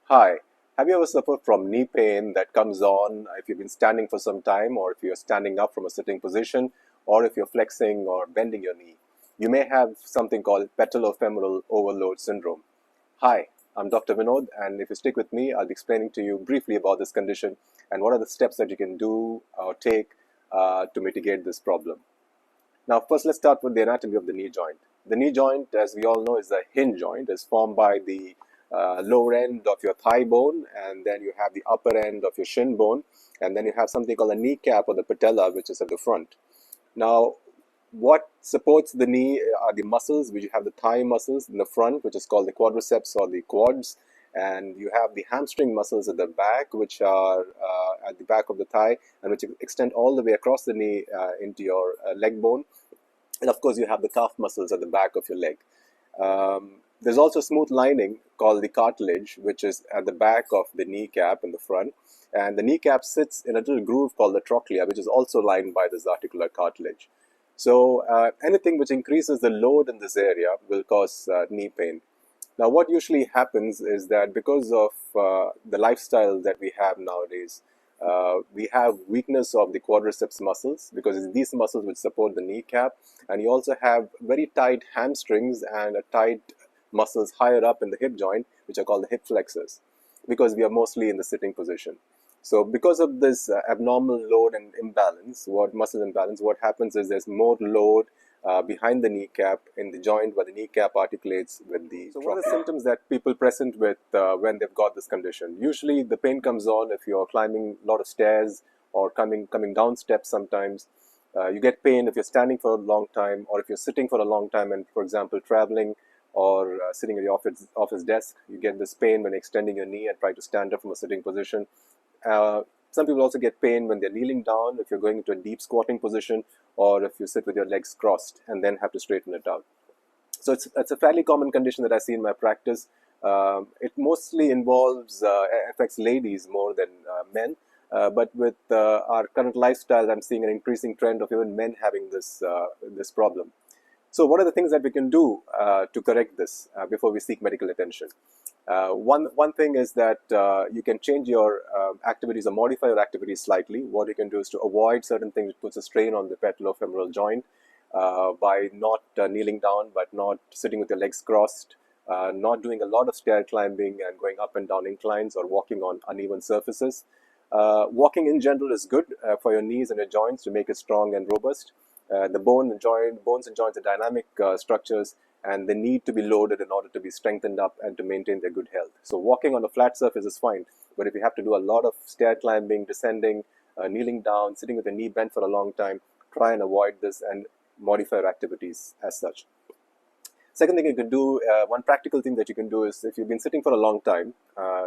Hi, have you ever suffered from knee pain that comes on if you've been standing for some time, or if you're standing up from a sitting position, or if you're flexing or bending your knee? You may have something called patello-femoral overload syndrome. Hi, I'm Dr. Vinod, and if you stick with me, I'll be explaining to you briefly about this condition and what are the steps that you can do or take to mitigate this problem. Now, first, let's start with the anatomy of the knee joint. The knee joint, as we all know, is a hinge joint. It's formed by the lower end of your thigh bone, and then you have the upper end of your shin bone, and then you have something called a kneecap or the patella, which is at the front. Now, what supports the knee are the muscles, which you have the thigh muscles in the front, which is called the quadriceps or the quads, and you have the hamstring muscles at the back, which are at the back of the thigh and which extend all the way across the knee into your leg bone. And of course, you have the calf muscles at the back of your leg. There's also a smooth lining called the cartilage, which is at the back of the kneecap in the front. And the kneecap sits in a little groove called the trochlea, which is also lined by this articular cartilage. So anything which increases the load in this area will cause knee pain. Now, what usually happens is that because of the lifestyle that we have nowadays, we have weakness of the quadriceps muscles because it's these muscles which support the kneecap, and you also have very tight hamstrings and a tight muscles higher up in the hip joint, which are called the hip flexors, because we are mostly in the sitting position. So because of this abnormal load and imbalance, muscle imbalance, what happens is there's more load behind the kneecap in the joint where the kneecap articulates with the So what are the symptoms that people present with when they've got this condition? Usually the pain comes on if you're climbing a lot of stairs or coming down steps sometimes. You get pain if you're standing for a long time, or if you're sitting for a long time and, for example, traveling or sitting at your office desk. You get this pain when extending your knee and try to stand up from a sitting position. Some people also get pain when they're kneeling down, if you're going into a deep squatting position, or if you sit with your legs crossed and then have to straighten it out. So it's a fairly common condition that I see in my practice. It mostly affects ladies more than men. But with our current lifestyle, I'm seeing an increasing trend of even men having this problem. So what are the things that we can do to correct this before we seek medical attention? One thing is that you can change your activities or modify your activities slightly. What you can do is to avoid certain things which puts a strain on the patello-femoral joint by not kneeling down, but not sitting with your legs crossed, not doing a lot of stair climbing and going up and down inclines, or walking on uneven surfaces. Walking in general is good for your knees and your joints to make it strong and robust. The bones and joints are dynamic structures, and they need to be loaded in order to be strengthened up and to maintain their good health. So walking on a flat surface is fine, but if you have to do a lot of stair climbing, descending, kneeling down, sitting with the knee bent for a long time, try and avoid this and modify your activities as such. Second thing you can do, one practical thing that you can do is if you've been sitting for a long time,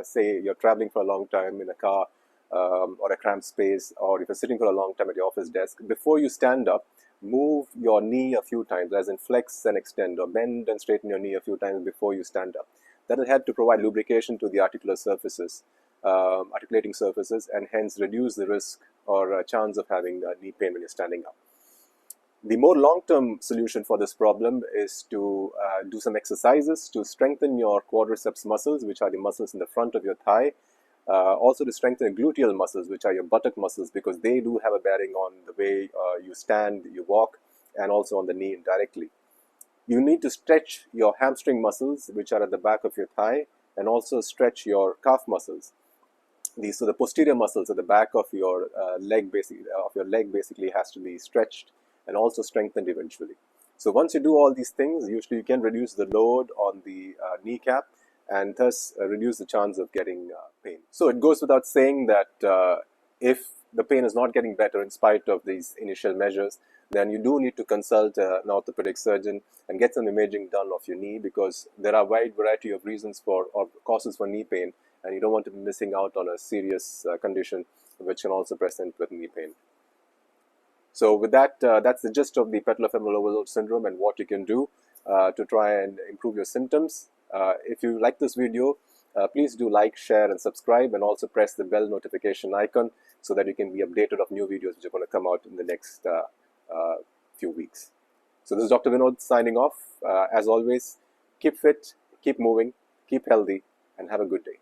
say you're traveling for a long time in a car or a cramped space, or if you're sitting for a long time at your office desk, before you stand up, move your knee a few times, as in flex and extend, or bend and straighten your knee a few times before you stand up. That will help to provide lubrication to the articular surfaces, articulating surfaces, and hence reduce the risk or chance of having knee pain when you're standing up. The more long-term solution for this problem is to do some exercises to strengthen your quadriceps muscles, which are the muscles in the front of your thigh. Also to strengthen the gluteal muscles, which are your buttock muscles, because they do have a bearing on the way you stand, you walk, and also on the knee indirectly. You need to stretch your hamstring muscles, which are at the back of your thigh, and also stretch your calf muscles. So the posterior muscles at the back of your leg basically has to be stretched and also strengthened eventually. So once you do all these things, usually you can reduce the load on the kneecap and thus reduce the chance of getting pain. So it goes without saying that if the pain is not getting better in spite of these initial measures, then you do need to consult an orthopedic surgeon and get some imaging done of your knee, because there are a wide variety of reasons or causes for knee pain, and you don't want to be missing out on a serious condition which can also present with knee pain. So with that, that's the gist of the patello-femoral overload syndrome and what you can do to try and improve your symptoms. If you like this video, please do like, share, and subscribe, and also press the bell notification icon so that you can be updated of new videos which are going to come out in the next few weeks. So this is Dr. Vinod signing off. As always, keep fit, keep moving, keep healthy, and have a good day.